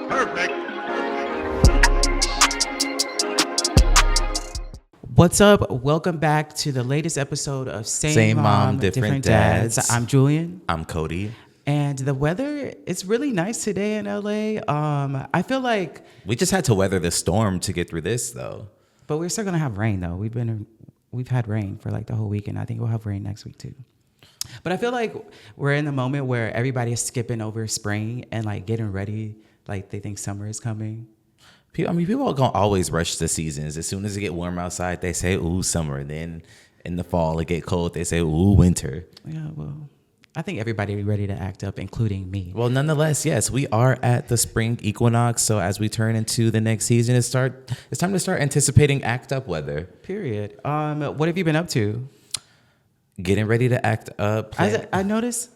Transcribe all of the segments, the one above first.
Perfect. What's up? Welcome back to the latest episode of Same Mom, Different Dads. I'm Julian. I'm Cody. And the weather, it's really nice today in LA. I feel like We just had to weather the storm to get through this, though. but we're still gonna have rain though. We've had rain for like the whole weekend. I think we'll have rain next week too. But I feel like we're in the moment where everybody is skipping over spring and like getting ready, like they think summer is coming. People are gonna always rush the seasons. As soon as it get warm outside, they say, "Ooh, summer." Then in the fall, it get cold. They say, "Ooh, winter." Yeah, well, I think everybody ready to act up, including me. Well, nonetheless, yes, we are at the spring equinox. So as we turn into the next season, it's time to start anticipating act up weather. Period. What have you been up to? Getting ready to act up. I noticed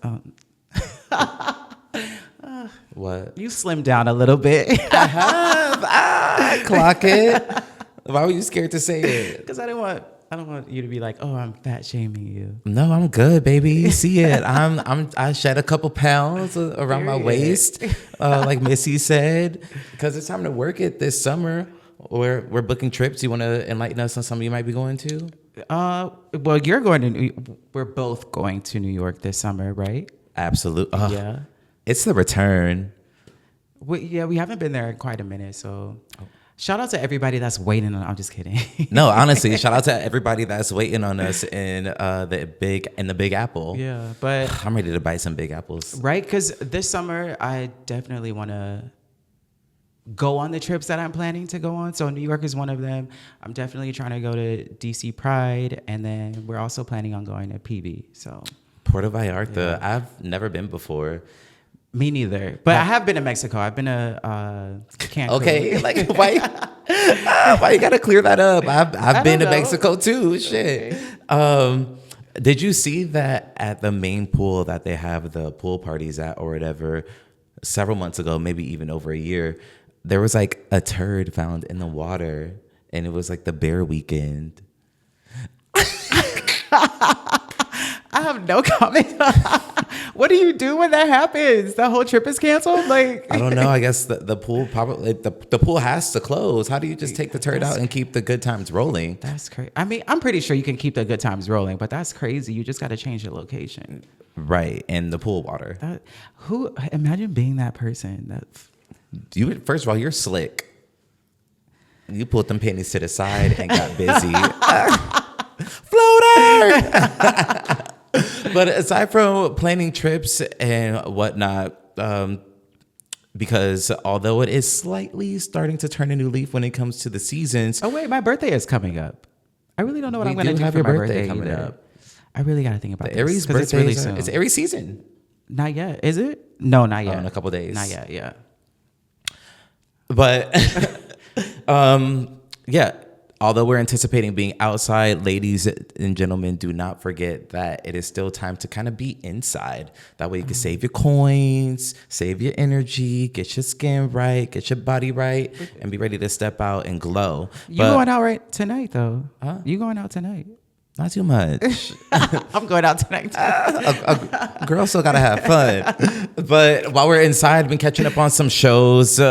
What? you slimmed down a little bit. I have. Clock it. Why were you scared to say it? Because I don't want you to be like, oh, I'm fat shaming you. No, I'm good, baby. You see it. I shed a couple pounds around my waist, like Missy said, because it's time to work it this summer. We're booking trips. You want to enlighten us on something you might be going to? Well, we're both going to New York this summer, right? Absolutely. Yeah. It's the return. We haven't been there in quite a minute, so shout out to everybody that's waiting on. I'm just kidding. No, honestly, shout out to everybody that's waiting on us in the Big Apple. Yeah, but I'm ready to bite some Big Apples. right, because this summer I definitely want to go on the trips that I'm planning to go on. So New York is one of them. I'm definitely trying to go to DC Pride, and then we're also planning on going to PB. So Puerto Vallarta. Yeah. I've never been before. me neither, but I have been to Mexico. I've been to Cancun. Okay, like why you gotta clear that up? I've been to Mexico too. Shit. Did you see that at the main pool that they have the pool parties at or whatever? Several months ago, maybe even over a year, there was like a turd found in the water, and it was like the bear weekend. I have no comment. What do you do when that happens? The whole trip is canceled? Like I don't know. I guess the pool probably the pool has to close. How do you just take the turd out and keep the good times rolling? That's crazy. I mean, I'm pretty sure you can keep the good times rolling, but that's crazy. You just got to change the location. Right, and the pool water. Imagine being that person. First of all, you're slick. You pulled them panties to the side and got busy. Floater! But aside from planning trips and whatnot, because although it is slightly starting to turn a new leaf when it comes to the seasons. Oh wait, my birthday is coming up. I really don't know what I'm going to do have for your my birthday birthday coming either. up. I really got to think about The Aries this. birthday It's really soon. It's Aries season. Not yet. Is it? No, not yet. In a couple days. Not yet. Yeah. But yeah, although we're anticipating being outside, ladies and gentlemen, do not forget that it is still time to kind of be inside. That way you can save your coins, save your energy, get your skin right, get your body right, and be ready to step out and glow. You going out right tonight, though? Huh? You going out tonight? Not too much. I'm going out tonight, too. A girl still got to have fun. But while we're inside, been catching up on some shows.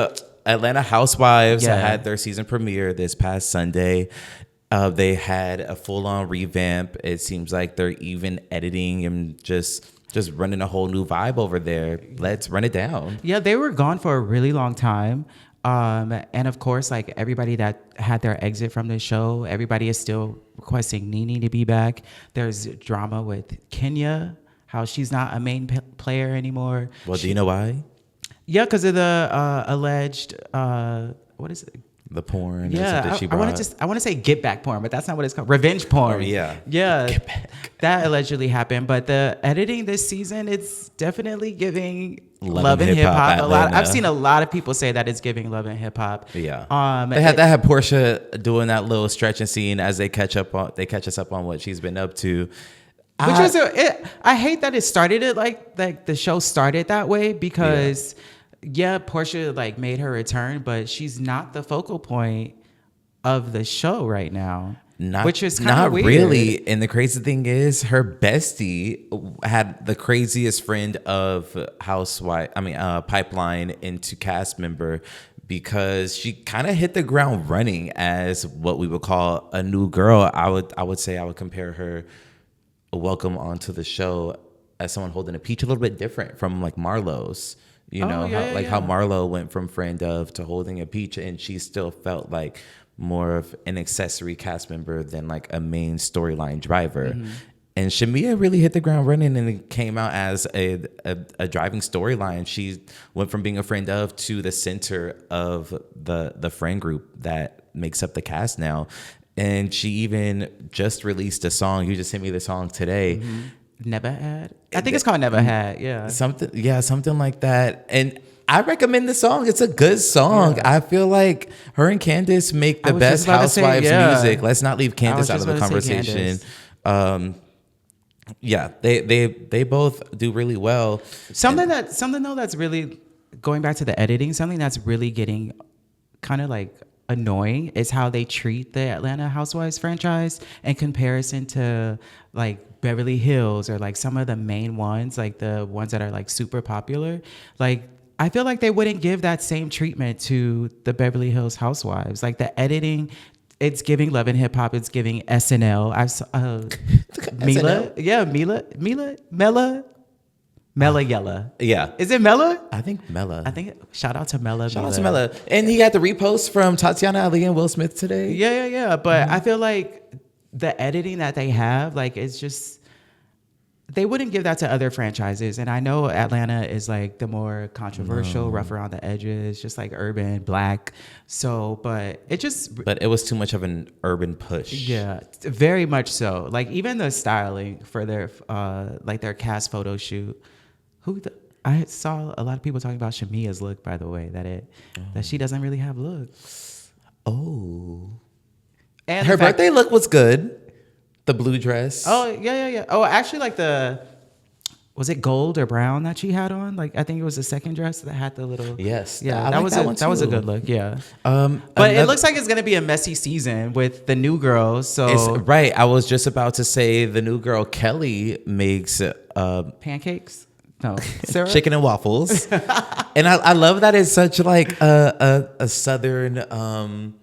Atlanta Housewives had their season premiere this past Sunday. They had a full-on revamp. It seems like they're even editing and just running a whole new vibe over there. Let's run it down. Yeah, they were gone for a really long time. And of course, like everybody that had their exit from the show, everybody is still requesting Nene to be back. There's drama with Kenya, how she's not a main player anymore. Well, do you know why? Yeah, because of the alleged, what is it? The porn. Yeah, that she I want to say get back porn, but that's not what it's called. Revenge porn. Oh, yeah. Yeah. Get back. That allegedly happened. But the editing this season, it's definitely giving Love and Hip Hop. I've seen a lot of people say that it's giving Love and Hip Hop. Yeah. They had Portia doing that little stretching scene as they catch us up on what she's been up to. I hate that it started like the show started that way because Portia like made her return, but she's not the focal point of the show right now. which is kind not of weird. really. And the crazy thing is, her bestie had the craziest friend of Pipeline into cast member, because she kind of hit the ground running as what we would call a new girl. I would say I would compare her welcome onto the show as someone holding a peach, a little bit different from like Marlo's. How Marlo went from friend of to holding a peach, and she still felt like more of an accessory cast member than like a main storyline driver. Mm-hmm. And Shamia really hit the ground running, and it came out as a driving storyline. She went from being a friend of to the center of the friend group that makes up the cast now. And she even just released a song. You just sent me the song today. Mm-hmm. Never Had? I think it's called Never Had, yeah. Something like that. And I recommend the song. It's a good song. Yeah. I feel like her and Candace make the best Housewives music. Let's not leave Candace out of the conversation. They both do really well. Something though that's really going back to the editing, something that's really getting kind of like annoying is how they treat the Atlanta Housewives franchise in comparison to like Beverly Hills or like some of the main ones, like the ones that are like super popular. Like I feel like they wouldn't give that same treatment to the Beverly Hills Housewives. Like the editing, it's giving Love and Hip Hop. It's giving SNL. Mela Yella. Yeah. Is it Mela? I think Mela. Shout out to Mela. Shout out to Mela. And he got the repost from Tatiana Ali and Will Smith today. Yeah. But I feel like the editing that they have, like, it's just, they wouldn't give that to other franchises. And I know Atlanta is like the more controversial, rough around the edges, just like urban, black. So, but it was too much of an urban push. Yeah, very much so. Like even the styling for their, their cast photo shoot. I saw a lot of people talking about Shamia's look, by the way, that she doesn't really have looks. Oh. And her birthday look was good. The blue dress. Oh, yeah. Oh, actually, like was it gold or brown that she had on? Like, I think it was the second dress that had the little. Yes. Yeah, that was a good look. Yeah. But it looks like it's going to be a messy season with the new girls. So. Right. I was just about to say the new girl, Kelly, makes pancakes. No, syrup? Chicken and waffles. And I love that it's such like a southern.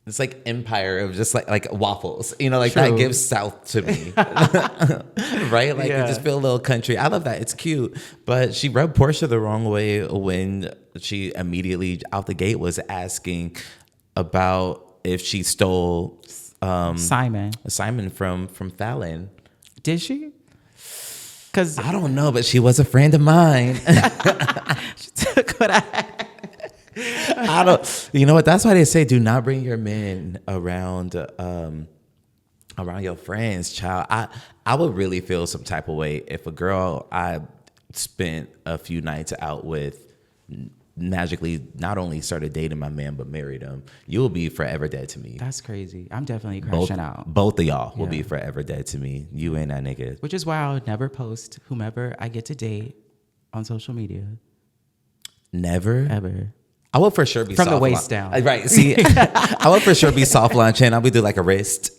It's like empire of just like waffles, like True. That gives South to me, right? Like you just feel a little country. I love that. It's cute, but she rubbed Portia the wrong way when she immediately out the gate was asking about if she stole Simon from Fallon. Did she? Because I don't know, but she was a friend of mine. She took what I had. I don't. You know what? That's why they say do not bring your men around your friends, child. I would really feel some type of way if a girl I spent a few nights out with magically not only started dating my man but married him. You will be forever dead to me. That's crazy. I'm definitely crashing out. Both of y'all will be forever dead to me. You and that nigga. Which is why I would never post whomever I get to date on social media. Never? Ever. I would for sure be from the waist down. Right. See, I would for sure be soft launching. I would do like a wrist.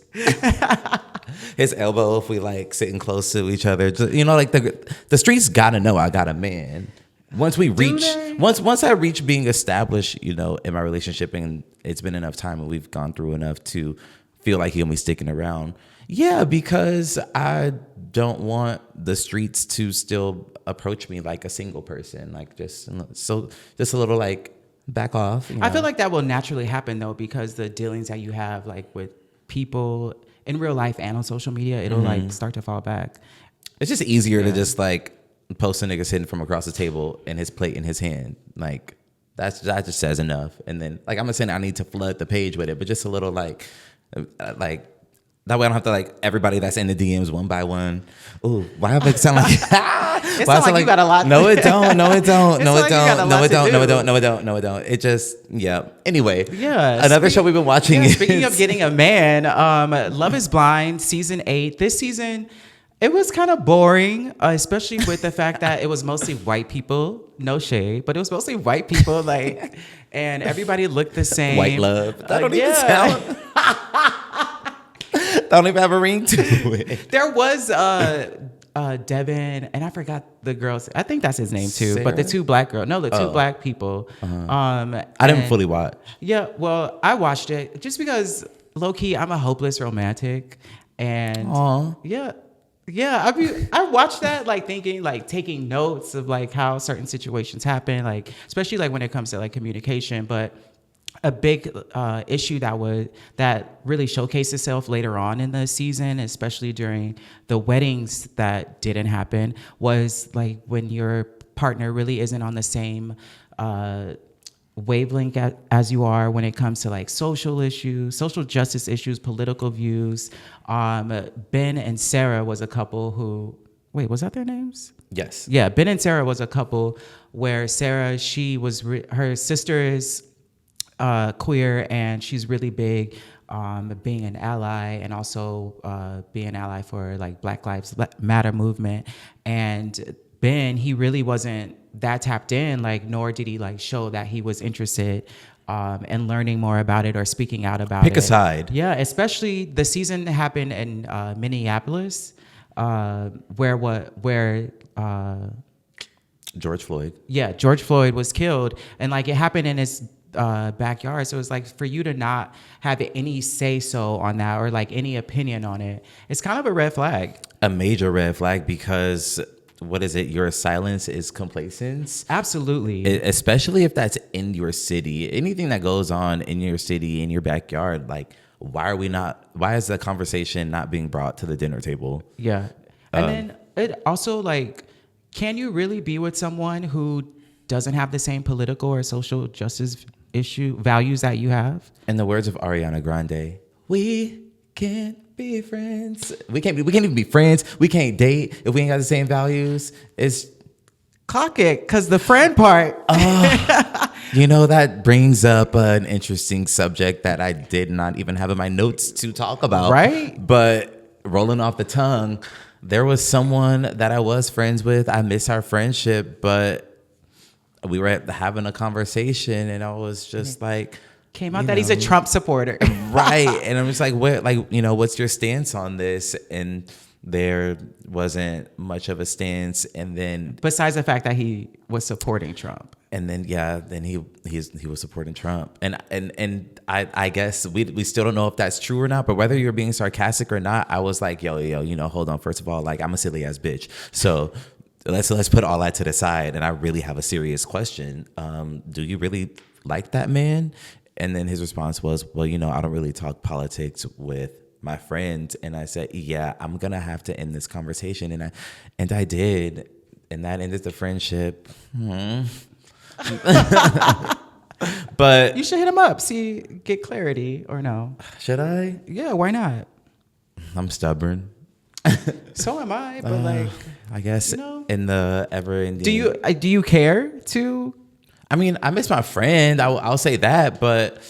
His elbow if we like sitting close to each other. Just, like the streets gotta know I got a man. Once I reach being established, in my relationship, and it's been enough time and we've gone through enough to feel like he'll be sticking around. Yeah, because I don't want the streets to still approach me like a single person. Like just a little like back off. I feel like that will naturally happen though, because the dealings that you have like with people in real life and on social media, it'll like start to fall back. It's just easier to just like post a nigga sitting from across the table and his plate in his hand. Like that just says enough. And then like I'm not saying I need to flood the page with it, but just a little like that way I don't have to like everybody that's in the DMs one by one. Ooh, why have it sound like it sounds like you got a lot. No, it don't. No, it don't. No, it don't. No, it don't. No, it don't. No, it don't. No, it don't. It just Anyway, another show we've been watching. Speaking of getting a man, Love Is Blind season 8. This season, it was kind of boring, especially with the fact that it was mostly white people. No shade, but it was mostly white people. Like, and everybody looked the same. White love. That don't even sound. don't even have a ring to it. There was Devin, and I forgot the girls. I think that's his name too. Sarah? But the two black girls. No, the two black people. I didn't fully watch. Yeah, well, I watched it just because low key I'm a hopeless romantic, and yeah. I mean, I watched that like thinking, like taking notes of like how certain situations happen, like especially like when it comes to like communication. But a big issue that really showcased itself later on in the season, especially during the weddings that didn't happen, was like when your partner really isn't on the same wavelength as you are when it comes to like social issues, social justice issues, political views. Ben and Sarah was a couple who, wait, was that their names? Yes. Yeah, Ben and Sarah was a couple where Sarah, her sister is queer, and she's really big being an ally, and also being an ally for like Black Lives Matter movement. And Ben, he really wasn't that tapped in, like, nor did he like show that he was interested in learning more about it or speaking out about it. Pick a side. Yeah, especially the season happened in Minneapolis, where George Floyd. Yeah, George Floyd was killed, and like it happened in his backyard. So it's like for you to not have any say so on that or like any opinion on it, it's kind of a red flag. A major red flag, because what is it? Your silence is complacence. Absolutely. Especially if that's in your city. Anything that goes on in your city, in your backyard, like why is the conversation not being brought to the dinner table? Yeah. And then it also, like, can you really be with someone who doesn't have the same political or social justice values that you have? In the words of Ariana Grande, we can't be friends. We can't even be friends. We can't date if we ain't got the same values. It's clock it, because the friend part. That brings up an interesting subject that I did not even have in my notes to talk about. Right. But rolling off the tongue, there was someone that I was friends with. I miss our friendship, but we were having a conversation, and I was just like, came out that he's a Trump supporter. Right. And I'm just like, what's your stance on this? And there wasn't much of a stance. And then besides the fact that he was supporting Trump. And then he was supporting Trump. And I guess we still don't know if that's true or not, but whether you're being sarcastic or not, I was like, yo, hold on. First of all, like, I'm a silly ass bitch. So let's put all that to the side. And I really have a serious question. Do you really like that man? And then his response was, well, I don't really talk politics with my friends. And I said, yeah, I'm going to have to end this conversation. And I did. And that ended the friendship. But you should hit him up, get clarity, or no? Should I? Yeah, why not? I'm stubborn. So am I, but like, I guess in the ever-ending. Do you care to? I mean, I miss my friend. I'll say that, but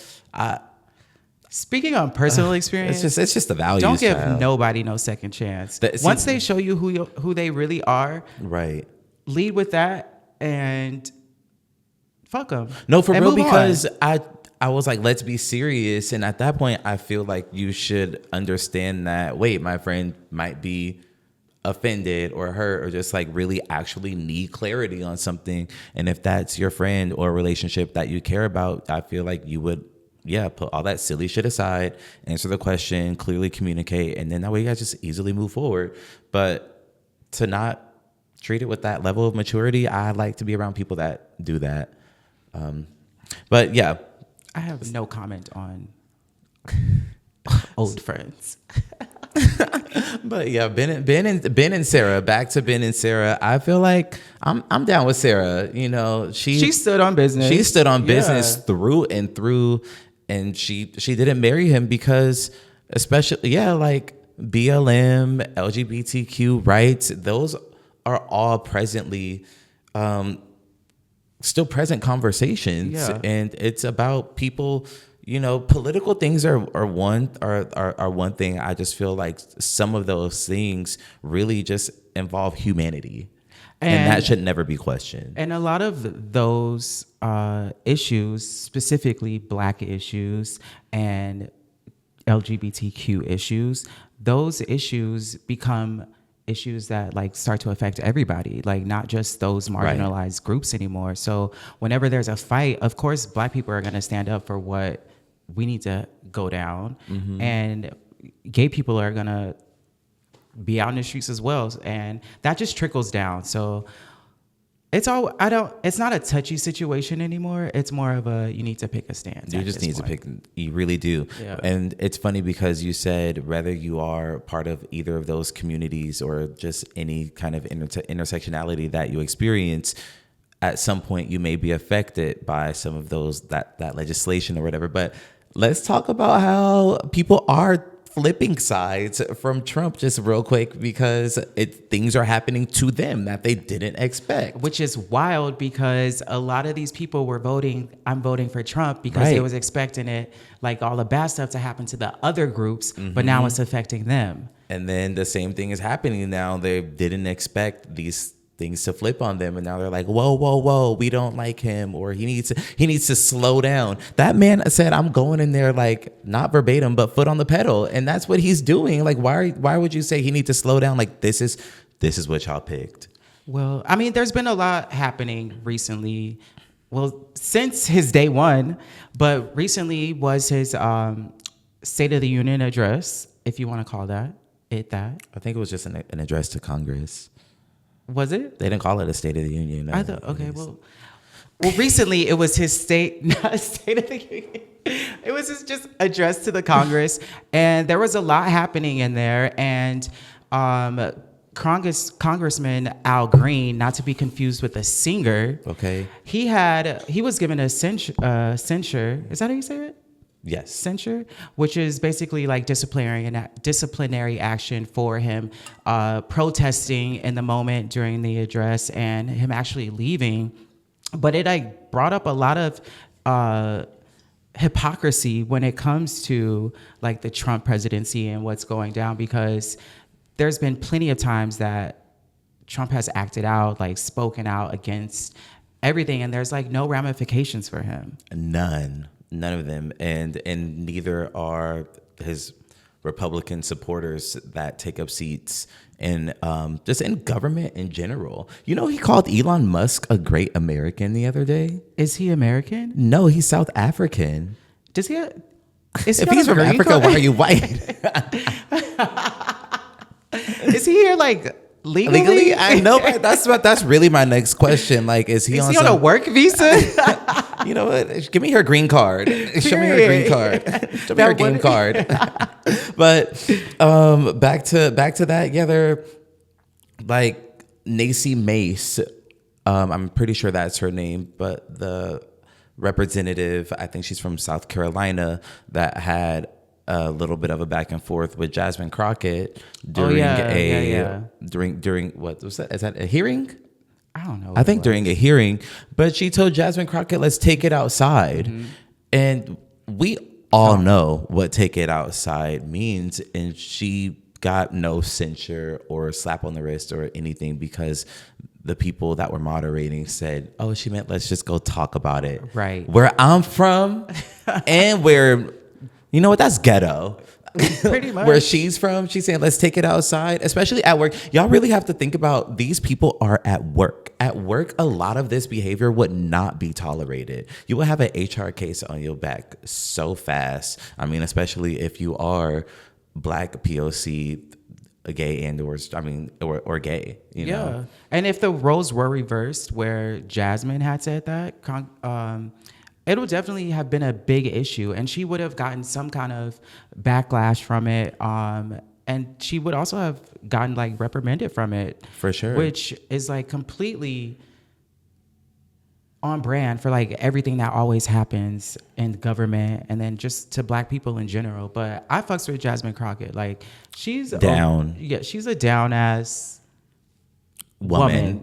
speaking on personal experience, it's just the values. Don't give nobody no second chance. Once they show you who they really are, right? Lead with that and fuck them. No, for real, because I was like, let's be serious, and at that point, I feel like you should understand that. Wait, my friend might be offended or hurt or just like really actually need clarity on something, and if that's your friend or a relationship that you care about, I feel like you would put all that silly shit aside, answer the question, clearly communicate, and then that way you guys just easily move forward. But to not treat it with that level of maturity, I like to be around people that do that. But yeah, I have no comment on old friends. But yeah, Ben and Sarah. Back to Ben and Sarah. I feel like I'm down with Sarah. She stood on business. She stood on business through and through, and she didn't marry him because, especially like BLM, LGBTQ rights. Those are all presently still present conversations, and it's about people. Political things are one thing. I just feel like some of those things really just involve humanity, and that should never be questioned. And a lot of those issues, specifically Black issues and LGBTQ issues, those issues become issues that like start to affect everybody, like not just those marginalized groups anymore. So whenever there's a fight, of course, Black people are going to stand up for what we need to go down, and gay people are going to be out in the streets as well, and that just trickles down. So it's not a touchy situation anymore. It's more of a, you need to pick a stance. You just need to pick. You really do. Yeah. And it's funny because you said whether you are part of either of those communities or just any kind of intersectionality that you experience, at some point you may be affected by some of those, that legislation or whatever. But let's talk about how people are flipping sides from Trump just real quick, because things are happening to them that they didn't expect. Which is wild, because a lot of these people were voting, I'm voting for Trump, because they was expecting it, like all the bad stuff to happen to the other groups, but now it's affecting them. And then the same thing is happening now. They didn't expect these things to flip on them, and now they're like, whoa, we don't like him, or he needs to slow down. That man said, I'm going in there, like, not verbatim, but foot on the pedal, and that's what he's doing. Like, why would you say he needs to slow down? Like, this is what y'all picked. Well, I mean, there's been a lot happening recently. Well, since his day one, but recently was his State of the Union address, if you want to call that. I think it was just an address to Congress. Was it? They didn't call it a State of the Union. No. I thought, okay, well, recently it was his State of the Union. It was just addressed to the Congress, and there was a lot happening in there. And Congressman Al Green, not to be confused with a singer. Okay. He was given a censure. Is that how you say it? Yes. Censure, which is basically like disciplinary action for him protesting in the moment during the address and him actually leaving. But it like brought up a lot of hypocrisy when it comes to like the Trump presidency and what's going down, because there's been plenty of times that Trump has acted out, like spoken out against everything, and there's like no ramifications for him. None of them, and neither are his Republican supporters that take up seats in just in government in general. You know, he called Elon Musk a great American the other day. Is he American? No, he's South African. Does he? If he's from Africa, why are you white? Is he here like legally? I know, but that's really my next question. Like, is he on a work visa? You know what? Give me her green card. Show me her green card. Show me her game card. But back to that. Yeah, they're like Nacy Mace. I'm pretty sure that's her name, but the representative, I think she's from South Carolina, that had a little bit of a back and forth with Jasmine Crockett during during what was that? Is that a hearing? I don't know. I think during a hearing, but she told Jasmine Crockett, let's take it outside. Mm-hmm. And we all know what take it outside means. And she got no censure or slap on the wrist or anything, because the people that were moderating said, oh, she meant let's just go talk about it. Right. Where I'm from and where, you know what, that's ghetto. Pretty much. Where she's from, she's saying, let's take it outside, especially at work. Y'all really have to think about, these people are at work. At work, a lot of this behavior would not be tolerated. You will have an HR case on your back so fast. I mean, especially if you are Black, POC, gay, and or gay, you know? And if the roles were reversed where Jasmine had said that, it would definitely have been a big issue, and she would have gotten some kind of backlash from it. And she would also have gotten like reprimanded from it. For sure. Which is like completely on brand for like everything that always happens in government and then just to Black people in general. But I fucks with Jasmine Crockett. Like, she's down. She's a down ass woman.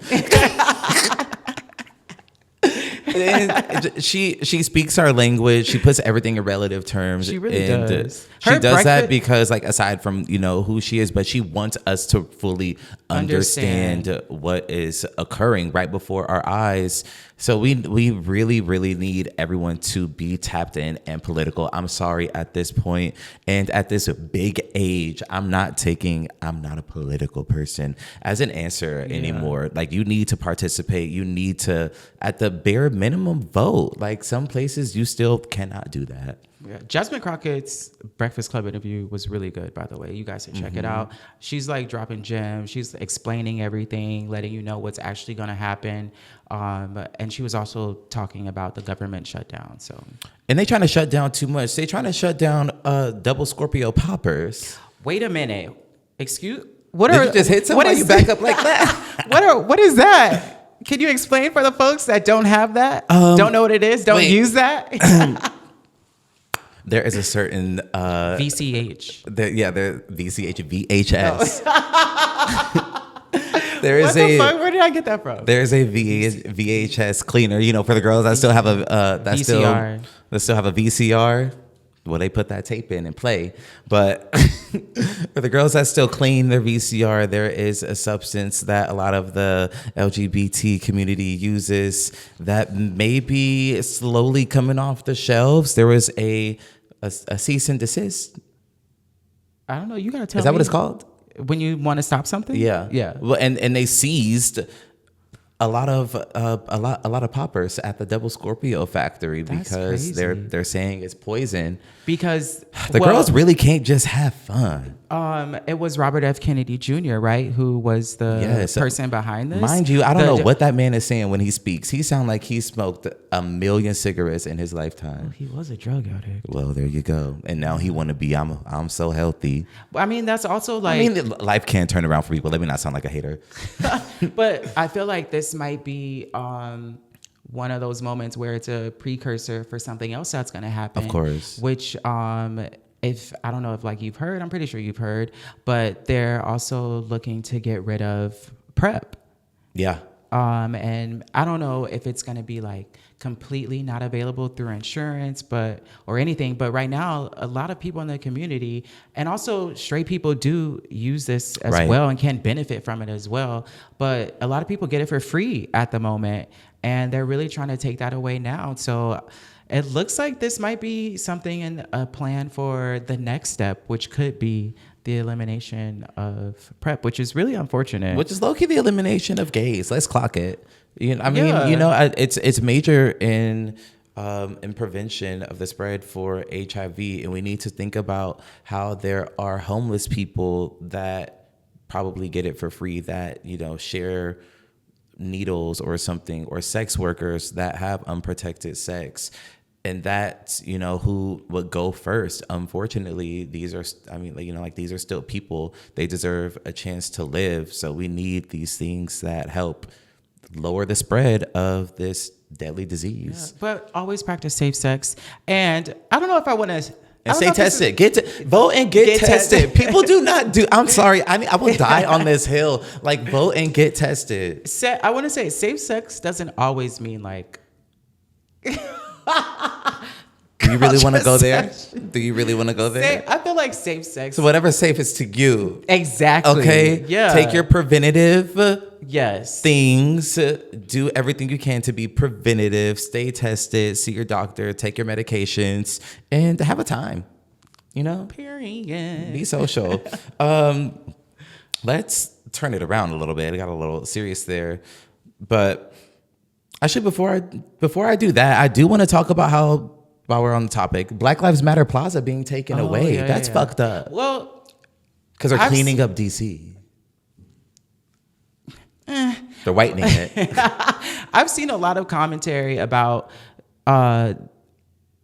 And she speaks our language. She puts everything in relative terms. She really does. She does that because, like, aside from, you know, who she is, but she wants us to fully understand what is occurring right before our eyes. So we really, really need everyone to be tapped in and political. I'm sorry at this point and at this big age, I'm not a political person as an answer anymore. Like, you need to participate. You need to, at the bare minimum, vote. Like, some places you still cannot do that. Yeah. Jasmine Crockett's Breakfast Club interview was really good, by the way. You guys should check it out. She's like dropping gems. She's explaining everything, letting you know what's actually going to happen. And she was also talking about the government shutdown. So, and they trying to shut down too much. They trying to shut down double Scorpio poppers. Wait a minute. Excuse? Did you just hit somebody? You back up like that? What is that? Can you explain for the folks that don't have that? Don't know what it is? Don't use that? There is a certain VCH. There VCH, VHS. There is what the fuck? Where did I get that from? There's a VHS cleaner, for the girls that still have a VCR. That still have a VCR. Well, they put that tape in and play. But for the girls that still clean their VCR, there is a substance that a lot of the LGBT community uses that may be slowly coming off the shelves. There was a cease and desist. I don't know. You gotta tell me. Is that what it's called? When you want to stop something? Yeah. Yeah. Well, and they seized a lot of poppers at the Double Scorpio factory because they're saying it's poison. Because the girls really can't just have fun. It was Robert F. Kennedy Jr., right, who was the person behind this. Mind you, I don't know what that man is saying when he speaks. He sounds like he smoked 1 million cigarettes in his lifetime. Well, he was a drug addict. Well, there you go. And now he want to be. I'm so healthy. I mean, that's also like. Life can turn around for people. Let me not sound like a hater. But I feel like this might be one of those moments where it's a precursor for something else that's going to happen. Of course. Which, if I don't know if like you've heard, I'm pretty sure you've heard, but they're also looking to get rid of PrEP. Yeah. And I don't know if it's going to be like completely not available through insurance, or anything. But right now, a lot of people in the community and also straight people do use this as well and can benefit from it as well. But a lot of people get it for free at the moment, and they're really trying to take that away now. So it looks like this might be something in a plan for the next step, which could be the elimination of PrEP, which is really unfortunate. Which is low-key the elimination of gays. Let's clock it. It's major in prevention of the spread for HIV, and we need to think about how there are homeless people that probably get it for free that share needles or something, or sex workers that have unprotected sex. And that's, who would go first. Unfortunately, these are still people. They deserve a chance to live. So we need these things that help lower the spread of this deadly disease. Yeah, but always practice safe sex. And I don't know if I want to... And stay tested. Vote and get tested. People do not do... I'm sorry. I will die on this hill. Like, vote and get tested. I want to say safe sex doesn't always mean like... Do you really want to go there? Do you really want to go there? I feel like safe sex. So whatever's safe is to you. Exactly. Okay. Yeah. Take your preventative things. Do everything you can to be preventative. Stay tested. See your doctor. Take your medications, and have a time. Period. Be social. Let's turn it around a little bit. I got a little serious there, but actually, before I do that, I do want to talk about how, while we're on the topic, Black Lives Matter Plaza being taken away. That's fucked up. Well, because they're cleaning up DC. They're whitening it. I've seen a lot of commentary about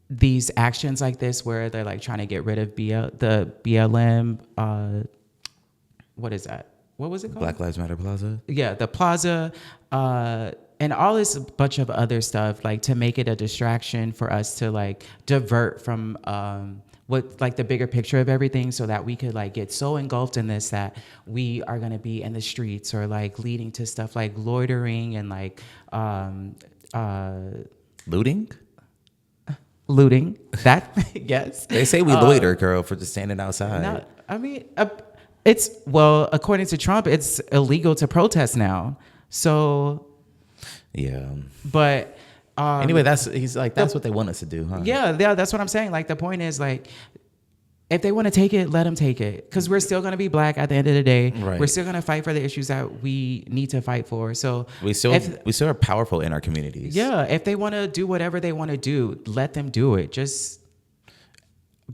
these actions like this, where they're like trying to get rid of the BLM. What is that? What was it called? Black Lives Matter Plaza. Yeah, the plaza. And all this bunch of other stuff, like to make it a distraction for us to like divert from what like the bigger picture of everything, so that we could like get so engulfed in this that we are going to be in the streets, or like leading to stuff like loitering and like looting. That yes. They say we loiter, girl, for just standing outside. According to Trump, it's illegal to protest now. So Yeah. But Anyway, that's what they want us to do, huh? yeah, that's what I'm saying. Like, the point is, like, if they want to take it, let them take it. Because we're still going to be black at the end of the day. Right. We're still going to fight for the issues that we need to fight for. So we still are powerful in our communities. Yeah, if they want to do whatever they want to do, let them do it. Just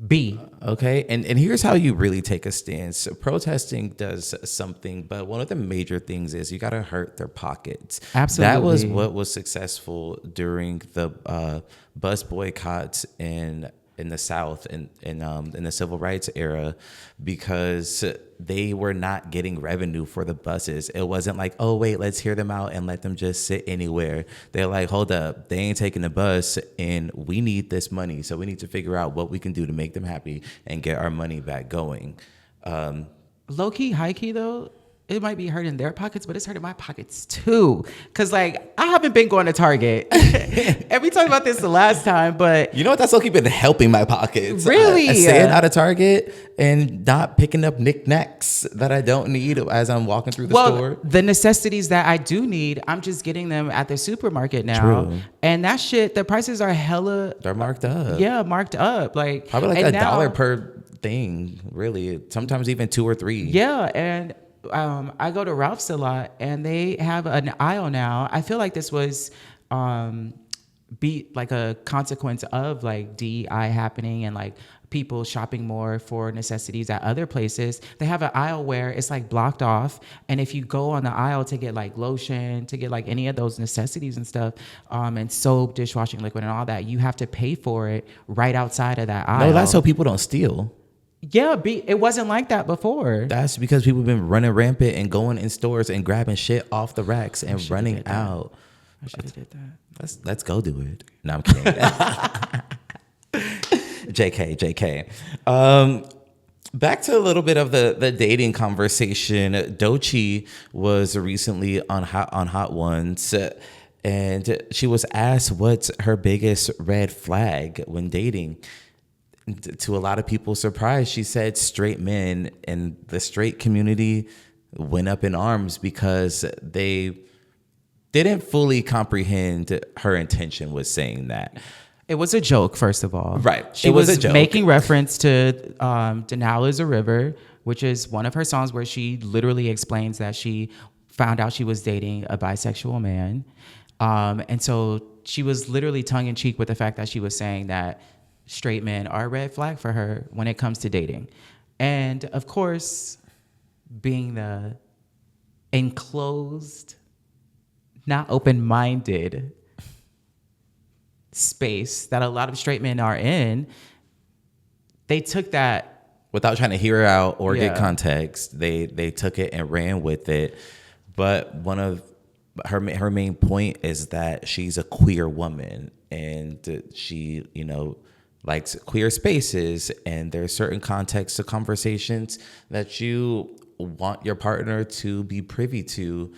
be. Okay, and here's how you really take a stance. Protesting does something, but one of the major things is you got to hurt their pockets. Absolutely. That was what was successful during the bus boycotts in the South in the civil rights era, because they were not getting revenue for the buses. It wasn't like, oh wait, let's hear them out and let them just sit anywhere. They're like, hold up, they ain't taking the bus and we need this money. So we need to figure out what we can do to make them happy and get our money back going. Low key, high key though, it might be hurting their pockets, but it's hurting my pockets too. Cause like, I haven't been going to Target. And we talked about this the last time, but you know what? That's okay, been helping my pockets. Really? Staying out of Target and not picking up knickknacks that I don't need as I'm walking through the store. The necessities that I do need, I'm just getting them at the supermarket now. True. And that shit, the prices are they're marked up. Yeah, marked up. Like probably like $1 per thing, really. Sometimes even 2 or 3. Yeah, and I go to Ralph's a lot, and they have an aisle now. I feel like this was be like a consequence of like DEI happening and like people shopping more for necessities at other places. They have an aisle where it's like blocked off, and if you go on the aisle to get like lotion, to get like any of those necessities and stuff, and soap, dishwashing liquid, and all that, you have to pay for it right outside of that aisle. No, that's so people don't steal. Yeah, it wasn't like that before. That's because people have been running rampant and going in stores and grabbing shit off the racks and running out. I should have did that. Let's go do it. No, I'm kidding. JK. Back to a little bit of the dating conversation. Doechii was recently on Hot Ones, and she was asked what's her biggest red flag when dating. To a lot of people's surprise, she said straight men, and the straight community went up in arms because they didn't fully comprehend her intention with saying that. It was a joke, first of all. Right. She it was was a joke. Making reference to Denali is a River, which is one of her songs where she literally explains that she found out she was dating a bisexual man. And so she was literally tongue-in-cheek with the fact that she was saying that straight men are a red flag for her when it comes to dating. And of course, being the enclosed, not open-minded space that a lot of straight men are in, they took that without trying to hear her out or get context. They took it and ran with it. But one of her main point is that she's a queer woman, and she, likes queer spaces, and there's certain contexts to conversations that you want your partner to be privy to,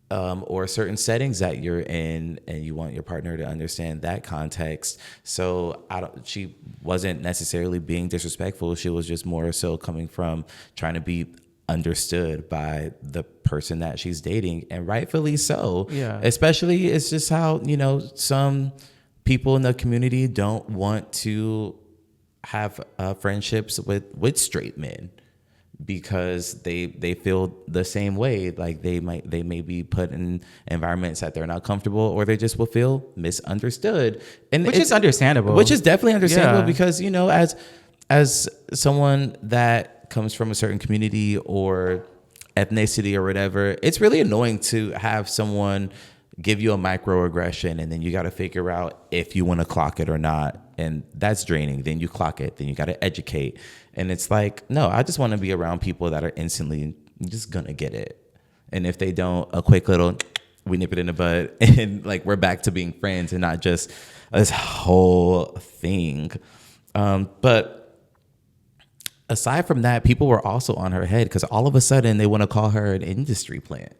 or certain settings that you're in, and you want your partner to understand that context. So she wasn't necessarily being disrespectful. She was just more so coming from trying to be understood by the person that she's dating, and rightfully so. Yeah. Especially, it's just how, some people in the community don't want to have friendships with straight men because they feel the same way. Like they may be put in environments that they're not comfortable, or they just will feel misunderstood, and which is understandable. Which is definitely understandable, Yeah. because as someone that comes from a certain community or ethnicity or whatever, it's really annoying to have someone give you a microaggression, and then you got to figure out if you want to clock it or not. And that's draining. Then you clock it. Then you got to educate. And it's like, no, I just want to be around people that are instantly just going to get it. And if they don't, a quick little, we nip it in the bud, and like we're back to being friends and not just this whole thing. But aside from that, people were also on her head because all of a sudden they want to call her an industry plant.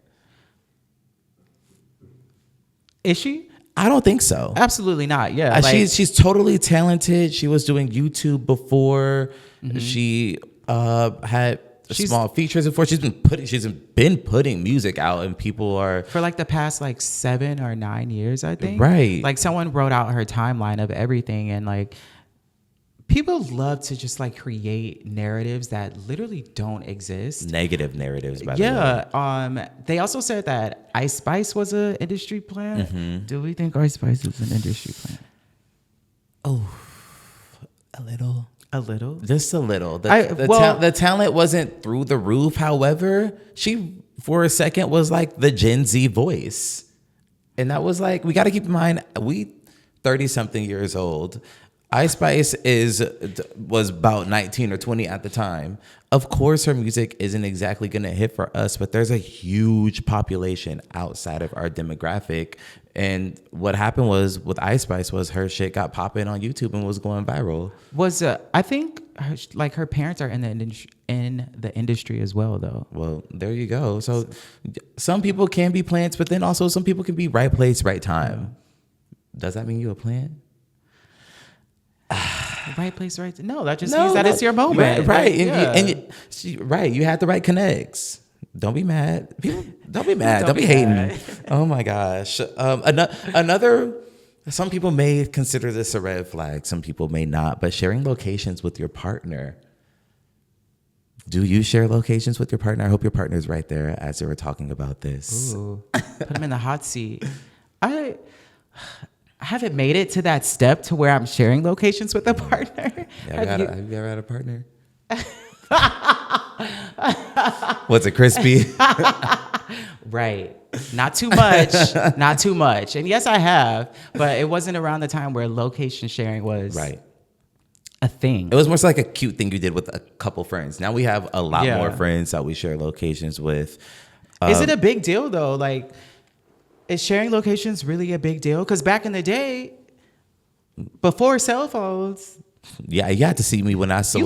Is she? I don't think so. Absolutely not. Yeah, she's totally talented. She was doing YouTube before. Mm-hmm. She had small features before. She's been putting music out, and people are for like the past like 7 or 9 years, I think. Right. Like someone wrote out her timeline of everything, and like people love to just like create narratives that literally don't exist. Negative narratives, by the way. Yeah. They also said that Ice Spice was an industry plant. Mm-hmm. Do we think Ice Spice is an industry plant? Oh, a little. A little? Just a little. The talent wasn't through the roof. However, she, for a second, was like the Gen Z voice. And that was like, we got to keep in mind, we 30-something years old. Ice Spice was about 19 or 20 at the time. Of course, her music isn't exactly going to hit for us, but there's a huge population outside of our demographic. And what happened was with Ice Spice was her shit got popping on YouTube and was going viral. I think her parents are in the industry as well, though. Well, there you go. So some people can be plants, but then also some people can be right place, right time. Does that mean you a plant? Right place, right. No, that just means that it's your moment. Right. Like, right. You had the right connects. Don't be mad. People, don't be mad. Don't be hating. Oh my gosh. Another. Some people may consider this a red flag. Some people may not. But sharing locations with your partner. Do you share locations with your partner? I hope your partner is right there as they were talking about this. Ooh, put him in the hot seat. I haven't made it to that step to where I'm sharing locations with a partner. Have you ever had a partner? What's it, crispy? Right. Not too much. Not too much. And yes, I have, but it wasn't around the time where location sharing was right. a thing. It was more like a cute thing you did with a couple friends. Now we have a lot more friends that we share locations with. Is it a big deal though? Like, is sharing locations really a big deal? Because back in the day, before cell phones, yeah, you had to see me when I saw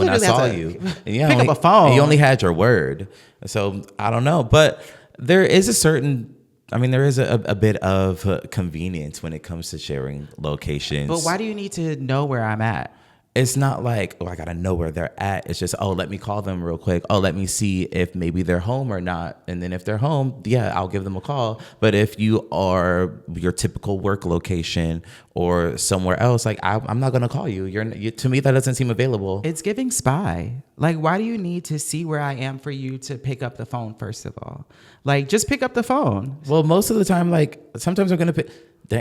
you. Pick up a phone. And you only had your word. So I don't know, but there is a bit of convenience when it comes to sharing locations. But why do you need to know where I'm at? It's not like, oh, I got to know where they're at. It's just, oh, let me call them real quick. Oh, let me see if maybe they're home or not. And then if they're home, yeah, I'll give them a call. But if you are your typical work location or somewhere else, like I'm not going to call you. To me, that doesn't seem available. It's giving spy. Like, why do you need to see where I am for you to pick up the phone, first of all? Like, just pick up the phone. Well, most of the time, like, sometimes I'm going to pick...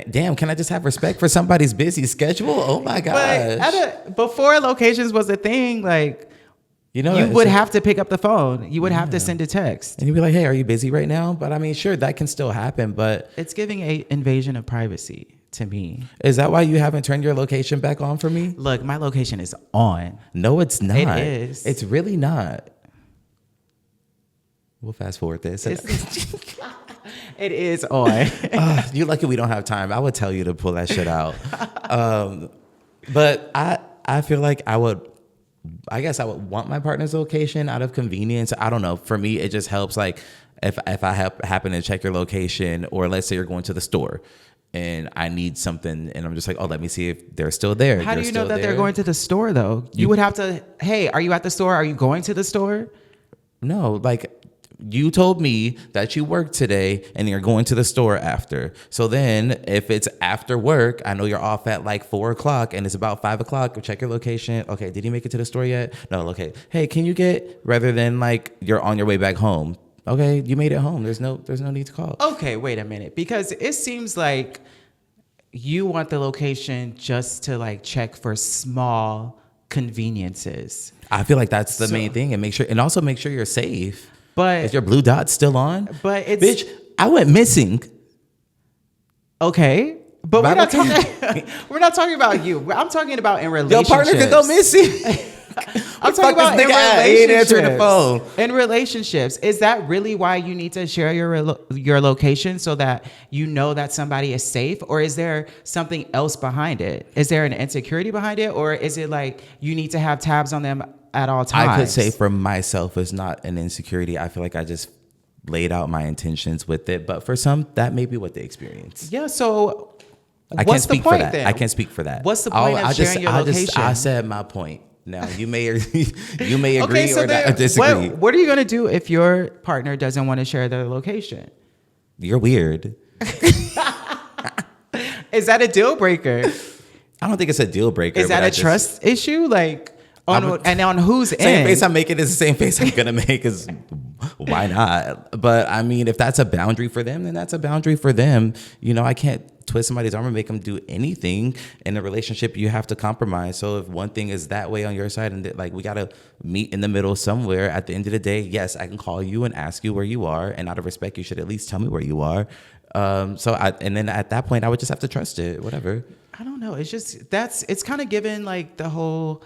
Damn, can I just have respect for somebody's busy schedule? Oh my gosh. Before locations was a thing, like, you would have to pick up the phone. You would have to send a text. And you'd be like, hey, are you busy right now? But I mean, sure, that can still happen, but... It's giving an invasion of privacy to me. Is that why you haven't turned your location back on for me? Look, my location is on. No, it's not. It is. It's really not. We'll fast forward this. It is on. You're lucky we don't have time. I would tell you to pull that shit out. But I feel like I would want my partner's location out of convenience. I don't know. For me, it just helps. Like if I happen to check your location, or let's say you're going to the store and I need something and I'm just like, oh, let me see if they're still there. How do you know that they're going to the store though? You would have to, hey, are you at the store? Are you going to the store? No, like... You told me that you work today and you're going to the store after. So then if it's after work, I know you're off at like 4:00 and it's about 5:00. Check your location. Okay, did you make it to the store yet? No, okay. Hey, can you rather than like you're on your way back home. Okay, you made it home. There's no need to call. Okay, wait a minute. Because it seems like you want the location just to like check for small conveniences. I feel like that's the main thing, and also make sure you're safe. But is your blue dot still on? But it's... Bitch, I went missing. Okay. But we're not talking about you. I'm talking about in relationships. Your partner could go missing. I'm talking about in relationships. He ain't answering the phone. In relationships, is that really why you need to share your location, so that you know that somebody is safe? Or is there something else behind it? Is there an insecurity behind it? Or is it like you need to have tabs on them at all times? I could say for myself, it's not an insecurity. I feel like I just laid out my intentions with it. But for some, that may be what they experience. Yeah, so I can't speak for that. I can't speak for that. What's the point of sharing your location? I said my point. Now you may you may agree Okay, so or not, disagree. what are you gonna do if your partner doesn't want to share their location? You're weird. Is that a deal breaker? I don't think it's a deal breaker. Is that a trust issue? Like, on whose end? Same face I'm making is the same face I'm gonna make. Is why not? But I mean, if that's a boundary for them, then that's a boundary for them. You know, I can't twist somebody's arm and make them do anything. In a relationship, you have to compromise. So if one thing is that way on your side, and like we gotta meet in the middle somewhere. At the end of the day, yes, I can call you and ask you where you are, and out of respect, you should at least tell me where you are. And then at that point, I would just have to trust it. Whatever. I don't know. It's just it's kind of given like the whole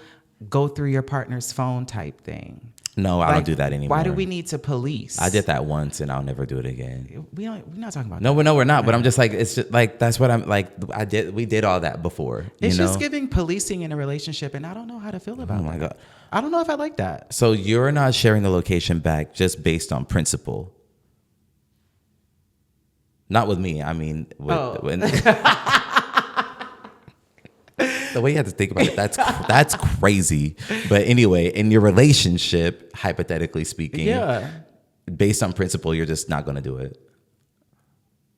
go through your partner's phone type thing. No, I don't do that anymore. Why do we need to police? I did that once, and I'll never do it again. We're not talking about no, that. No, we're not. But I'm just like, it's just like, that's what I'm like. We did all that before. It's just giving policing in a relationship, and I don't know how to feel about it. Oh my God. I don't know if I like that. So you're not sharing the location back just based on principle? Not with me. I mean, the way you have to think about it, that's crazy. But anyway, in your relationship, hypothetically speaking, based on principle, you're just not going to do it.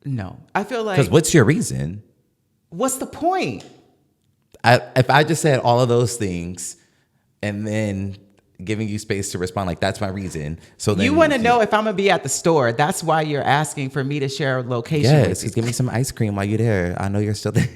No, I feel like, because what's your reason? What's the point? If I just said all of those things and then giving you space to respond, like, that's my reason. So then you want to know if I'm gonna be at the store. That's why you're asking for me to share a location. Yes, just give me some ice cream while you're there. I know you're still there.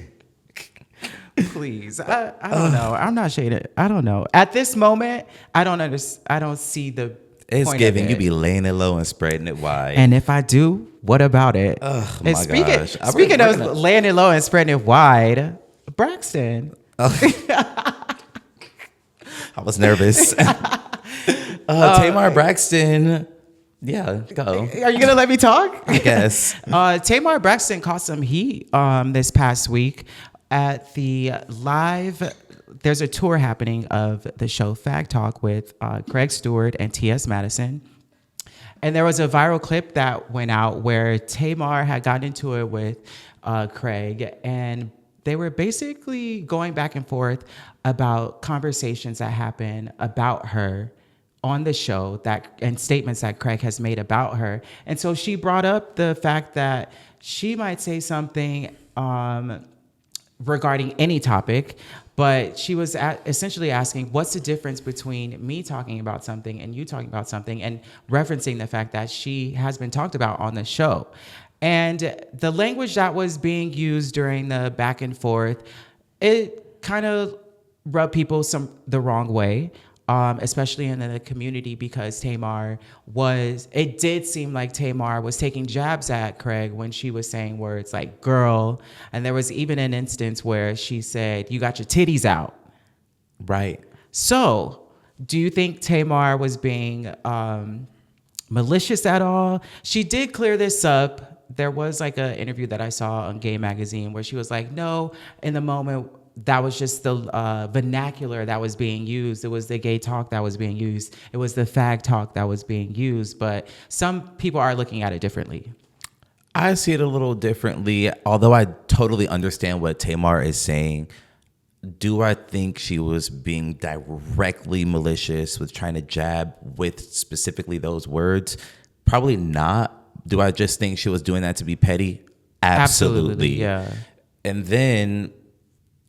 Please, I don't know. I'm not shaded. I don't know. At this moment, I don't see the. It's point giving of it. You be laying it low and spreading it wide. And if I do, what about it? Oh and my gosh! Speaking of laying it low and spreading it wide, Braxton. I was nervous. Tamar Braxton. Yeah, go. Are you gonna let me talk? I guess. Tamar Braxton caught some heat this past week at the live. There's a tour happening of the show Phag Talk with Craig Stewart and T.S. Madison. And there was a viral clip that went out where Tamar had gotten into it with Craig, and they were basically going back and forth about conversations that happened about her on the show, and statements that Craig has made about her. And so she brought up the fact that she might say something regarding any topic, but she was essentially asking, what's the difference between me talking about something and you talking about something, and referencing the fact that she has been talked about on the show. And the language that was being used during the back and forth, it kind of rubbed people the wrong way, especially in the community, because it did seem like Tamar was taking jabs at Craig when she was saying words like girl. And there was even an instance where she said, "You got your titties out." Right. So do you think Tamar was being malicious at all? She did clear this up. There was like an interview that I saw on Gay Magazine where she was like, no, in the moment, that was just the vernacular that was being used. It was the gay talk that was being used. It was the fag talk that was being used. But some people are looking at it differently. I see it a little differently, although I totally understand what Tamar is saying. Do I think she was being directly malicious with trying to jab with specifically those words? Probably not. Do I just think she was doing that to be petty? Absolutely. Yeah. And then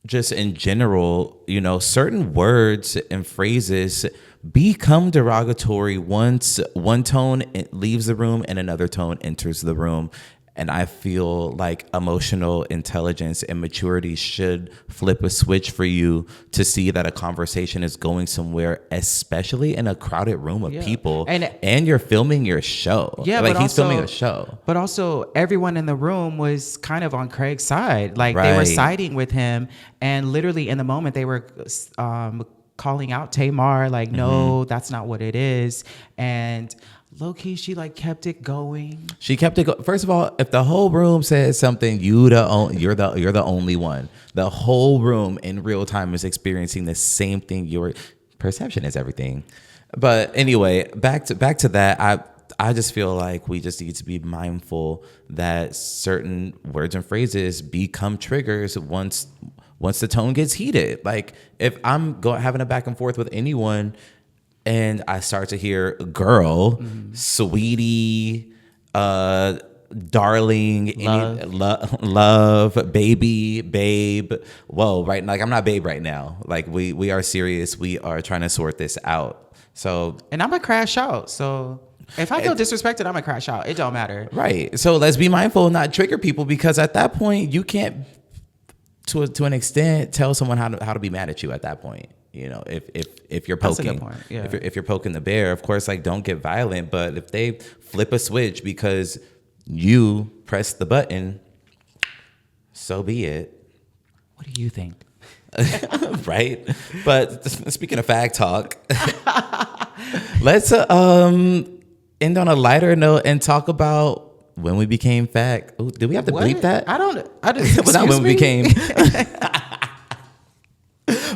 just in general, certain words and phrases become derogatory once one tone leaves the room and another tone enters the room. And I feel like emotional intelligence and maturity should flip a switch for you to see that a conversation is going somewhere, especially in a crowded room of people. And you're filming your show. Yeah, like he's filming a show. But also, everyone in the room was kind of on Craig's side. Like they were siding with him. And literally in the moment, they were calling out Tamar, like, no, that's not what it is. And low-key, she like kept it going. She kept it going. First of all, if the whole room says something, you're the only one. The whole room in real time is experiencing the same thing. Your perception is everything. But anyway, back to that. I just feel like we just need to be mindful that certain words and phrases become triggers once once the tone gets heated. Like if I'm having a back and forth with anyone and I start to hear girl, sweetie, darling, love, baby, babe. Whoa, right? Like I'm not babe right now. Like we are serious. We are trying to sort this out. So, and I'm gonna crash out. So if I feel disrespected, I'm gonna crash out. It don't matter. Right. So let's be mindful and not trigger people, because at that point you can't, to an extent, tell someone how to be mad at you at that point. You know, if you're poking, that's a good point. Yeah. if you're poking the bear, of course, like don't get violent. But if they flip a switch because you press the button, so be it. What do you think? Right. But speaking of fag talk, let's end on a lighter note and talk about when we became fag. Ooh, did we have to bleep that? I just Not when we became.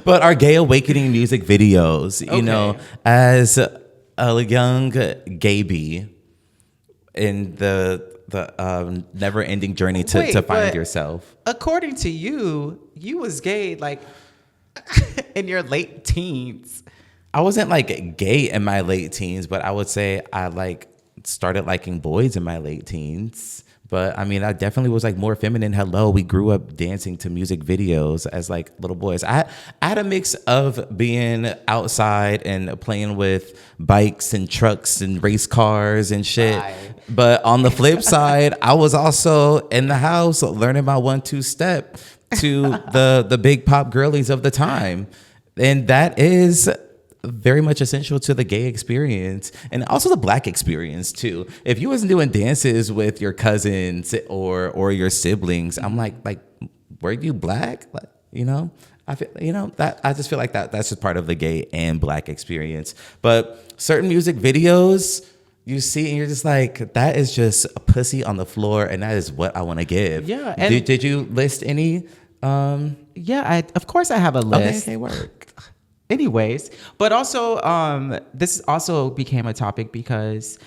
But our gay awakening music videos, you know, as a young gay bee in the never ending journey to find yourself. According to you, you was gay like in your late teens. I wasn't like gay in my late teens, but I would say I like started liking boys in my late teens. But I mean, I definitely was like more feminine. Hello, we grew up dancing to music videos as like little boys. I had a mix of being outside and playing with bikes and trucks and race cars and shit. Bye. But on the flip side, I was also in the house learning my 1-2 step to the big pop girlies of the time. And that is very much essential to the gay experience and also the black experience too. If you wasn't doing dances with your cousins or your siblings, I'm like, were you black? Like, you know, I feel, you know, that I just feel like that's just part of the gay and black experience. But certain music videos you see and you're just like, that is just a pussy on the floor, and that is what I want to give. Yeah. And did you list any? Yeah, of course I have a list. Okay, work. Anyways, but also this also became a topic because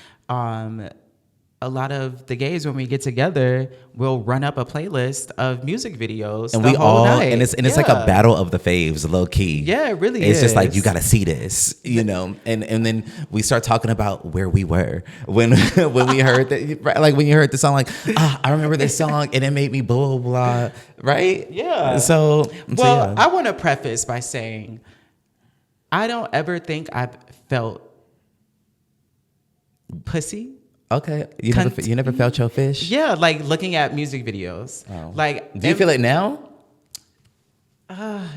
a lot of the gays, when we get together, will run up a playlist of music videos and the we whole all night. and it's like a battle of the faves, low key. Yeah, it really is. It's just like, you got to see this, you know. And then we start talking about where we were when we heard that, like when you heard the song, like, I remember this song and it made me blah blah blah, right? Yeah. So yeah. I want to preface by saying, I don't ever think I've felt pussy. Okay, you never felt your fish? Yeah, like looking at music videos. Oh. Like, do you feel it now?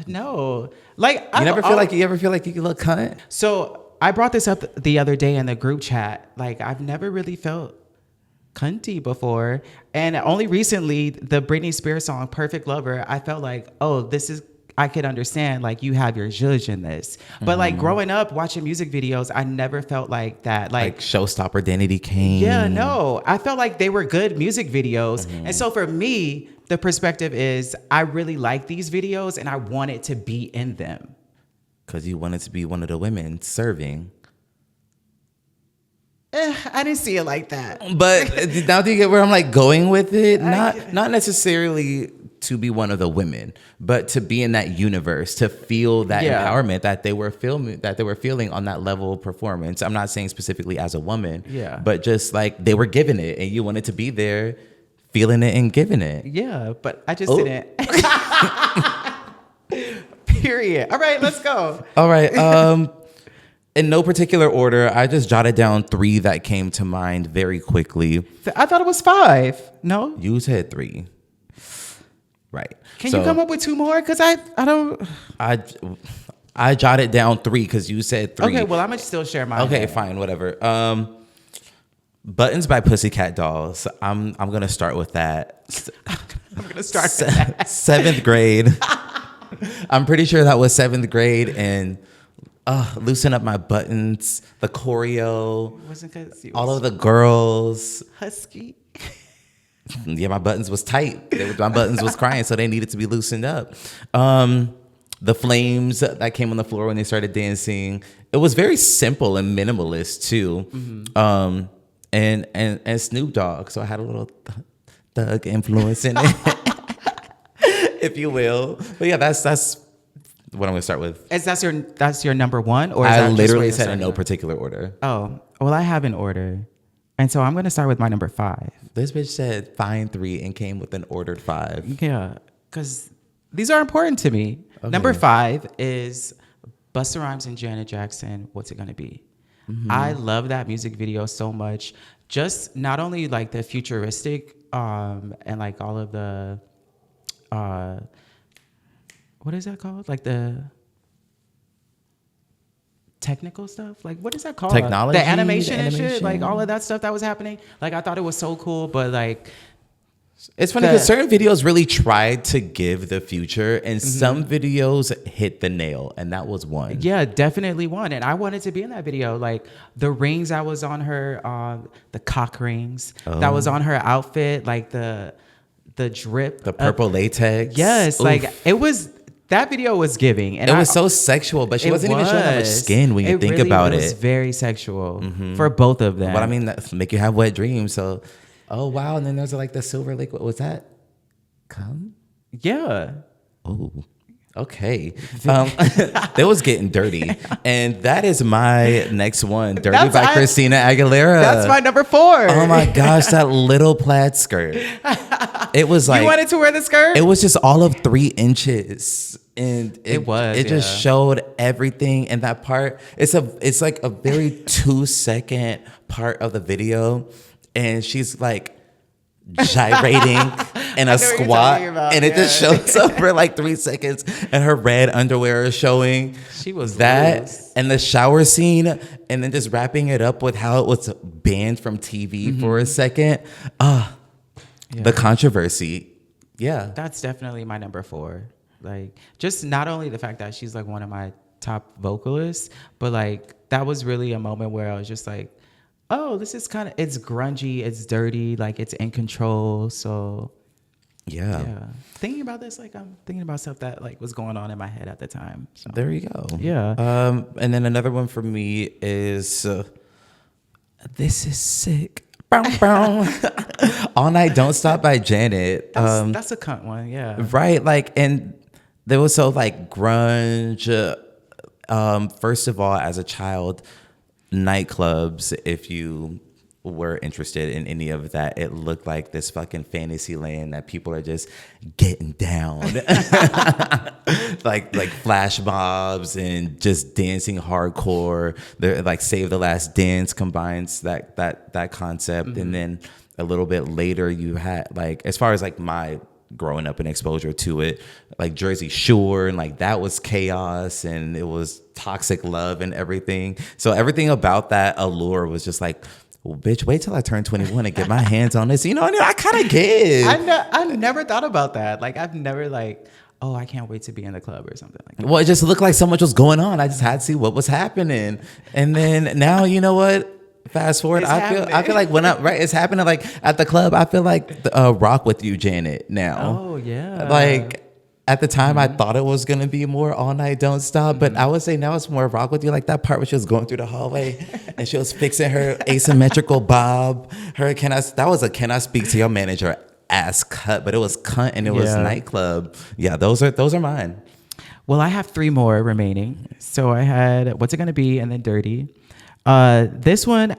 No. Like, you ever feel like you can look cunt? So I brought this up the other day in the group chat. Like, I've never really felt cunty before, and only recently, the Britney Spears song "Perfect Lover," I felt like, oh, this is. I could understand, like, you have your zhuzh in this. But, like, growing up, watching music videos, I never felt like that. Like Showstopper Danity Kane. Yeah, no. I felt like they were good music videos. And so for me, the perspective is I really like these videos and I wanted to be in them. Because you wanted to be one of the women serving. I didn't see it like that. But now do you get where I'm, like, going with it? Not necessarily to be one of the women, but to be in that universe, to feel that empowerment that they were feeling on that level of performance. I'm not saying specifically as a woman, but just like they were giving it and you wanted to be there feeling it and giving it. Yeah, but I just didn't. Period. All right, let's go. All right. In no particular order, I just jotted down 3 that came to mind very quickly. I thought it was 5. No? You said 3. Right. Can you come up with 2 more? Because I don't. I jotted down 3 because you said 3. Okay, well, I'm going to still share mine. Okay, fine, whatever. Buttons by Pussycat Dolls. I'm going to start with that. I'm going to start with that. 7th grade. I'm pretty sure that was 7th grade. And loosen up my buttons, the choreo, all of the girls. Husky. Yeah, my buttons was tight. My buttons was crying, so they needed to be loosened up. The flames that came on the floor when they started dancing. It was very simple and minimalist too. Mm-hmm. And Snoop Dogg, so I had a little thug influence in it. if you will. But yeah, that's what I'm gonna start with. That's your number one, or is I that just literally where you're said in starting no with? particular order. Oh, well, I have an order, and so I'm gonna start with my number 5. This bitch said find 3 and came with an ordered 5. Yeah, because these are important to me. Okay. Number 5 is Busta Rhymes and Janet Jackson. What's it gonna be? I love that music video so much. Just not only like the futuristic and like all of the what is that called? Like the technical stuff. Like what is that called? Technology, the animation and animation. shit. Like all of that stuff that was happening. Like I thought it was so cool, but like It's funny because certain videos really tried to give the future, and some videos hit the nail, and that was one. yeah, definitely one. And I wanted to be in that video. Like the rings that was on her, the cock rings that was on her outfit, like the drip, The purple latex. Yes, Oof. like it was. That video was giving, and It was so sexual, but she wasn't even showing that much skin when you think really about was it. very sexual for both of them. But I mean, that make you have wet dreams. So, oh wow, and then there's like the silver liquid. Was that cum? Yeah. Oh, okay. It was getting dirty, and that is my next one. Dirty by Christina Aguilera. That's my number 4. Oh my gosh, that little plaid skirt. It was like you wanted to wear the skirt? it was just all of 3 inches. And it just yeah. showed everything in that part. It's like a very 2-second part of the video, and she's like gyrating in a squat, and it just shows up for like 3 seconds, and her red underwear is showing. She was that loose. and the shower scene, and then just wrapping it up with how it was banned from TV for a second. The controversy. Yeah. That's definitely my number 4. Like, just not only the fact that she's like one of my top vocalists, but like that was really a moment where I was just like, oh, this is kind of, it's grungy, it's dirty, like it's in control. So yeah. Thinking about this, like I'm thinking about stuff that like was going on in my head at the time. So There you go. yeah. And then another one for me is This Is Sick. Bow, bow. All Night Don't Stop by Janet. That's a cunt one, yeah. Right, like, and there was so like grunge. First of all, as a child, nightclubs, if you were interested in any of that, it looked like this fucking fantasy land that people are just getting down. like flash mobs and just dancing hardcore. They're like Save the Last Dance combines that concept. And then a little bit later you had like, as far as like my growing up and exposure to it, like Jersey Shore, and like that was chaos and it was toxic love and everything. So everything about that allure was just like, well, bitch, wait till I turn 21 and get my hands on this. You know, I kind of get. I never thought about that. Like I've never like, oh, I can't wait to be in the club or something like that. Well, it just looked like so much was going on. I just had to see what was happening. And then now, you know what? Fast forward, It's I feel like when it's happening like at the club, I feel like Rock With You, Janet now. Oh yeah. Like at the time I thought it was gonna be more All Night Don't Stop, but I would say now it's more Rock With You. Like that part where she was going through the hallway and she was fixing her asymmetrical bob. That was a Can I Speak to Your Manager ass cut, but it was cunt and it was nightclub. Yeah, those are mine. Well, I have 3 more remaining. So I had What's It Gonna Be and then Dirty. This one,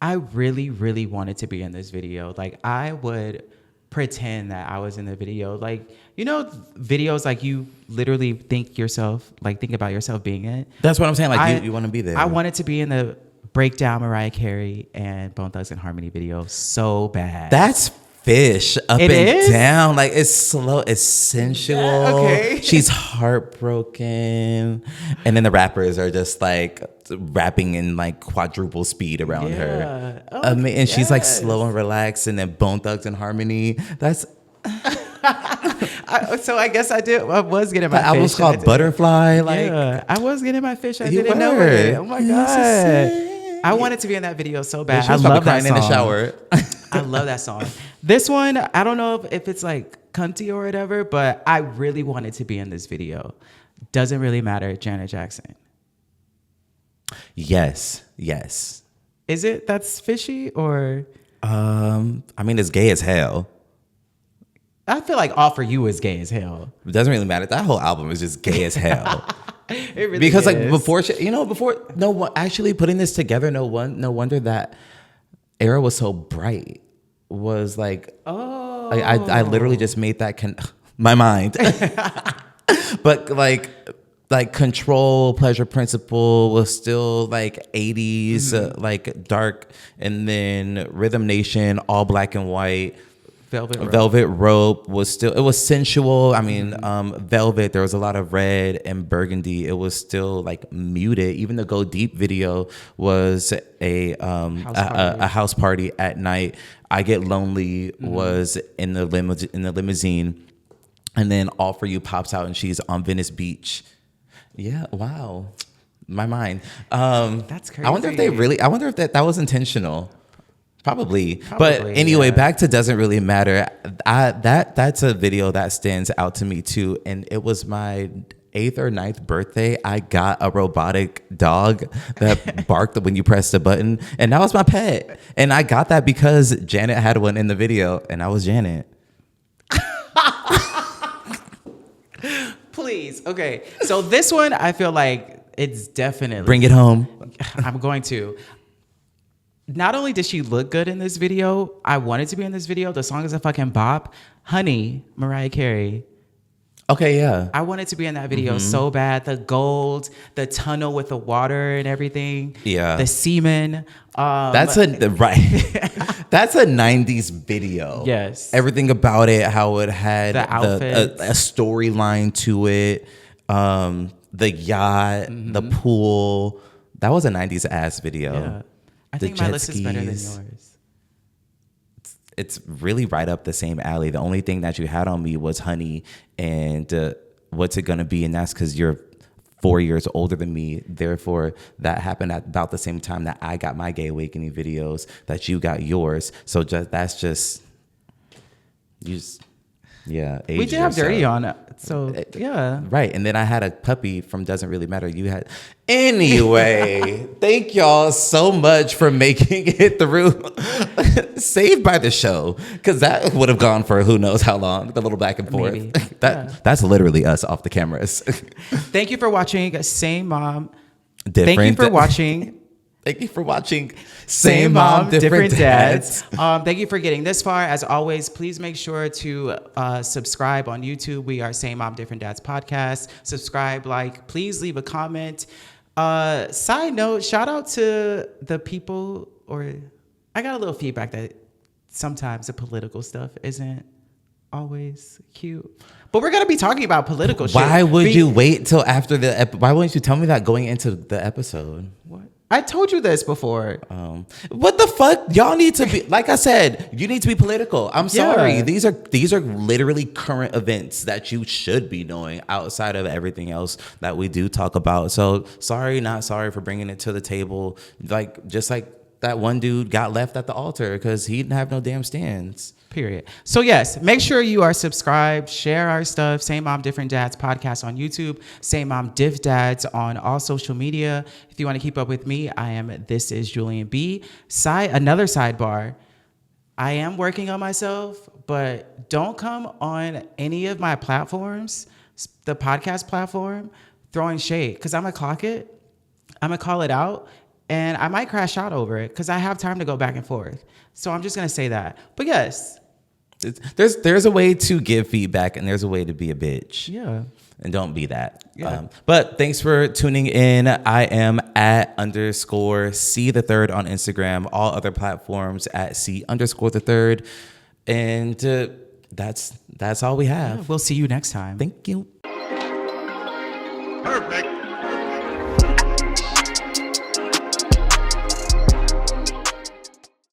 I really, really wanted to be in this video. Like I would pretend that I was in the video. Like, you know, videos like you literally think about yourself being in it. That's what I'm saying. Like you want to be there. I wanted to be in the Breakdown Mariah Carey and Bone Thugs and Harmony video so bad. That's fish up It and is? down. Like it's slow, it's sensual. Okay. She's heartbroken. And then the rappers are just like rapping in like quadruple speed around her. Oh, And she's like yes. slow and relaxed, and then Bone Thugs and Harmony. That's So I guess I was getting my the album's fish. called Butterfly. Like Yeah, I was getting my fish. I You didn't know were. it. Oh my Yes, god! I wanted to be in that video so bad. she I was probably love that crying song. in the shower. I love that song. This one, I don't know if it's like cunty or whatever, but I really wanted to be in this video. Doesn't really matter. Janet Jackson. Yes. Is it that's fishy or? I mean, it's gay as hell. I feel like All For You is gay as hell. It doesn't really matter. That whole album is just gay as hell. It really Because is. like before no one actually putting this together, no wonder that era was so bright. Was like, oh, I literally just made that my mind. But like Control, Pleasure Principle was still like 80s, like dark, and then Rhythm Nation, all black and white. Velvet Rope was still, it was sensual. I mean, Velvet, there was a lot of red and burgundy. It was still like muted. Even the Go Deep video was a house party at night. I Get Lonely was in the limousine. And then All For You pops out and she's on Venice Beach. Yeah, wow. My mind. That's crazy. I wonder if that was intentional. Probably. But anyway, back to Doesn't Really Matter. That's a video that stands out to me too. And it was my 8th or 9th birthday. I got a robotic dog that barked when you pressed a button. And that was my pet. And I got that because Janet had one in the video. And I was Janet. Please. Okay. So this one, I feel like it's definitely. Bring it home. I'm going to. Not only did she look good in this video, I wanted to be in this video. The song is a fucking bop. Honey, Mariah Carey. Okay, yeah. I wanted to be in that video so bad. The gold, the tunnel with the water and everything. Yeah. The semen. That's a 90s video. Yes. Everything about it, how it had the outfits. A storyline to it. The yacht, the pool. That was a 90s ass video. Yeah. I think my list is better than yours. It's really right up the same alley. The only thing that you had on me was Honey and What's It Gonna Be? And that's because you're 4 years older than me. Therefore, that happened at about the same time that I got my Gay Awakening videos, that you got yours. So we did have Dirty on it. So, yeah. Right. And then I had a puppy from Doesn't Really Matter. You had. Anyway, thank y'all so much for making it through Saved by the Show. Because that would have gone for who knows how long. The little back and forth. That's literally us off the cameras. Thank you for watching Same Mom. Different. Thank you for watching. Thank you for watching Same Mom, Different Dads. Thank you for getting this far. As always, please make sure to subscribe on YouTube. We are Same Mom, Different Dads podcast. Subscribe, like, please leave a comment. Side note, shout out to the people, I got a little feedback that sometimes the political stuff isn't always cute. But we're going to be talking about political shit. Why would you wait till after why wouldn't you tell me that going into the episode? What? I told you this before. What the fuck? Y'all need to be, like I said, you need to be political. I'm sorry. These are literally current events that you should be knowing outside of everything else that we do talk about. So sorry, not sorry for bringing it to the table. Just like that one dude got left at the altar because he didn't have no damn stands. Period. So yes, make sure you are subscribed, share our stuff. Same Mom, Different Dads podcast on YouTube. Same Mom, Diff Dads on all social media. If you want to keep up with me, This is Julian B. Another sidebar. I am working on myself, but don't come on any of my platforms, the podcast platform, throwing shade, because I'm going to clock it. I'm going to call it out. And I might crash out over it because I have time to go back and forth. So I'm just going to say that. But yes. There's a way to give feedback and there's a way to be a bitch. Yeah. And don't be that. Yeah. But thanks for tuning in. I am @_C3rd on Instagram. All other platforms @C_the3rd. And that's all we have. Yeah, we'll see you next time. Thank you. Perfect.